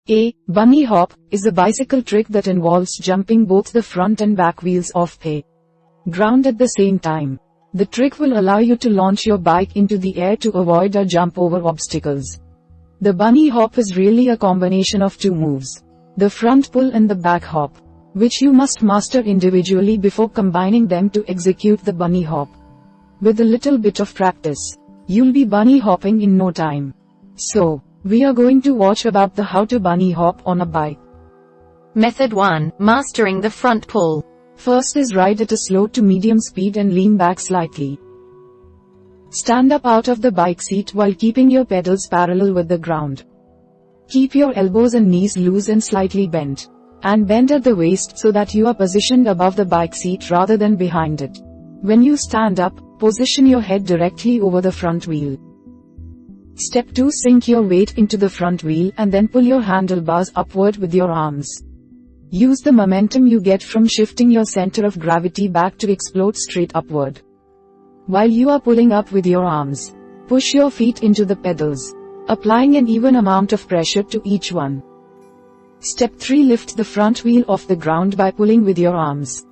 A bunny hop is a bicycle trick that involves jumping both the front and back wheels off the ground at the same time. The trick will allow you to launch your bike into the air to avoid or jump over obstacles. The bunny hop is really a combination of two moves, the front pull and the back hop, which you must master individually before combining them to execute the bunny hop. With a little bit of practice, you'll be bunny hopping in no time. So, we are going to watch about the how to bunny hop on a bike. Method 1. Mastering the front pull. First is ride at a slow to medium speed and lean back slightly. Stand up out of the bike seat while keeping your pedals parallel with the ground. Keep your elbows and knees loose and slightly bent, and bend at the waist so that you are positioned above the bike seat rather than behind it. When you stand up, position your head directly over the front wheel. Step 2. Sink your weight into the front wheel and then pull your handlebars upward with your arms. Use the momentum you get from shifting your center of gravity back to explode straight upward. While you are pulling up with your arms, push your feet into the pedals, applying an even amount of pressure to each one. Step 3. Lift the front wheel off the ground by pulling with your arms.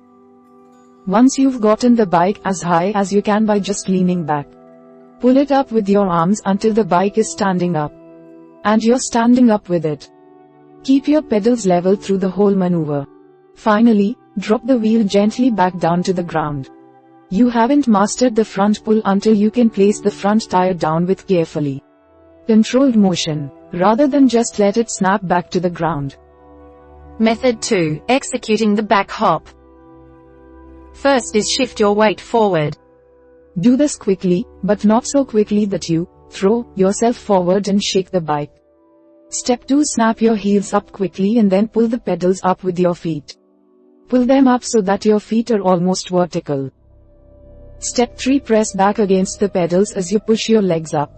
Once you've gotten the bike as high as you can by just leaning back, pull it up with your arms until the bike is standing up, and you're standing up with it. Keep your pedals level through the whole maneuver. Finally, drop the wheel gently back down to the ground. You haven't mastered the front pull until you can place the front tire down with carefully controlled motion, rather than just let it snap back to the ground. Method 2. Executing the back hop. First is shift your weight forward. Do this quickly, but not so quickly that you throw yourself forward and shake the bike. Step 2. Snap your heels up quickly and then pull the pedals up with your feet. Pull them up so that your feet are almost vertical. Step 3. Press back against the pedals as you push your legs up.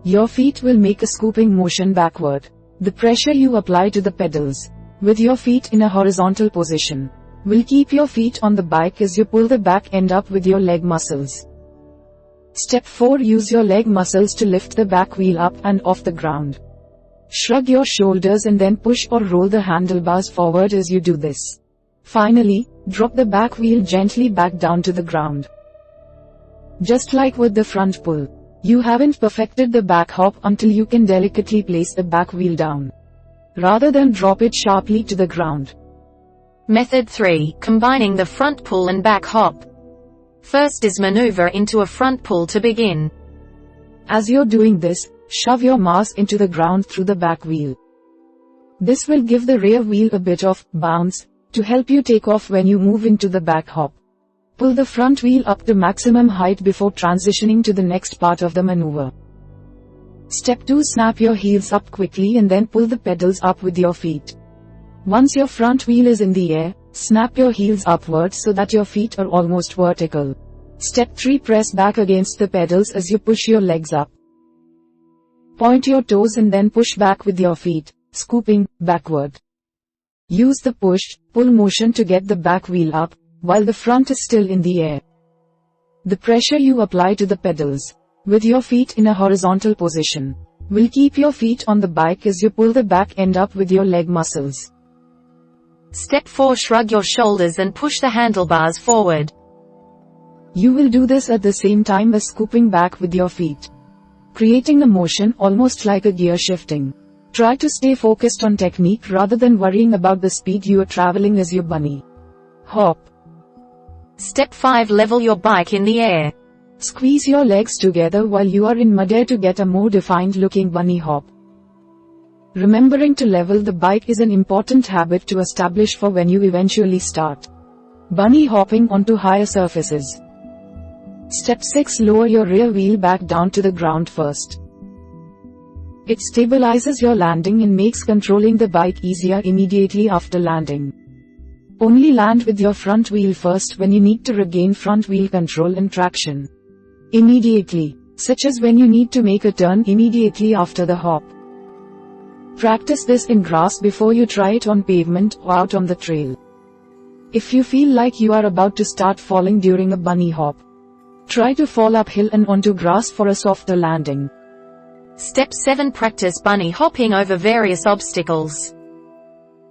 Your feet will make a scooping motion backward. The pressure you apply to the pedals, with your feet in a horizontal position, will keep your feet on the bike as you pull the back end up with your leg muscles. Step 4. Use your leg muscles to lift the back wheel up and off the ground. Shrug your shoulders and then push or roll the handlebars forward as you do this. Finally, drop the back wheel gently back down to the ground. Just like with the front pull, you haven't perfected the back hop until you can delicately place the back wheel down, rather than drop it sharply to the ground. Method 3. Combining the front pull and back hop. First is maneuver into a front pull to begin. As you're doing this, shove your mass into the ground through the back wheel. This will give the rear wheel a bit of bounce to help you take off when you move into the back hop. Pull the front wheel up to maximum height before transitioning to the next part of the maneuver. Step 2. Snap your heels up quickly and then pull the pedals up with your feet. Once your front wheel is in the air, snap your heels upward so that your feet are almost vertical. Step 3. Press back against the pedals as you push your legs up. Point your toes and then push back with your feet, scooping backward. Use the push-pull motion to get the back wheel up, while the front is still in the air. The pressure you apply to the pedals, with your feet in a horizontal position, will keep your feet on the bike as you pull the back end up with your leg muscles. Step 4. Shrug your shoulders and push the handlebars forward. You will do this at the same time as scooping back with your feet, creating a motion almost like a gear shifting. Try to stay focused on technique rather than worrying about the speed you are traveling as you bunny hop. Step 5. Level your bike in the air. Squeeze your legs together while you are in midair to get a more defined looking bunny hop. Remembering to level the bike is an important habit to establish for when you eventually start bunny hopping onto higher surfaces. Step 6. Lower your rear wheel back down to the ground first. It stabilizes your landing and makes controlling the bike easier immediately after landing. Only land with your front wheel first when you need to regain front wheel control and traction immediately, such as when you need to make a turn immediately after the hop. Practice this in grass before you try it on pavement or out on the trail. If you feel like you are about to start falling during a bunny hop, try to fall uphill and onto grass for a softer landing. Step 7. Practice bunny hopping over various obstacles.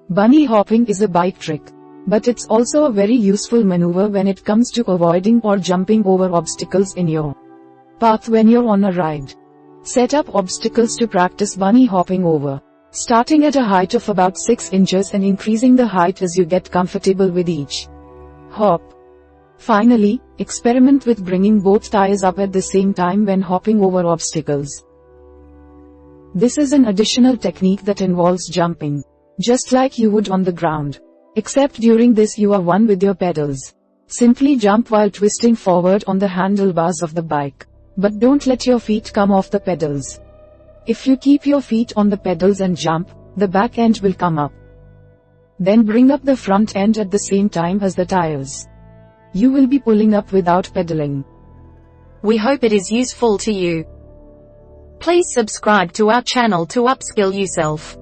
Bunny hopping is a bike trick, but it's also a very useful maneuver when it comes to avoiding or jumping over obstacles in your path when you're on a ride. Set up obstacles to practice bunny hopping over, starting at a height of about 6 inches and increasing the height as you get comfortable with each hop. Finally, experiment with bringing both tires up at the same time when hopping over obstacles. This is an additional technique that involves jumping, just like you would on the ground. Except during this you are one with your pedals. Simply jump while twisting forward on the handlebars of the bike. But don't let your feet come off the pedals. If you keep your feet on the pedals and jump, the back end will come up. Then bring up the front end at the same time as the tires. You will be pulling up without pedaling. We hope it is useful to you. Please subscribe to our channel to upskill yourself.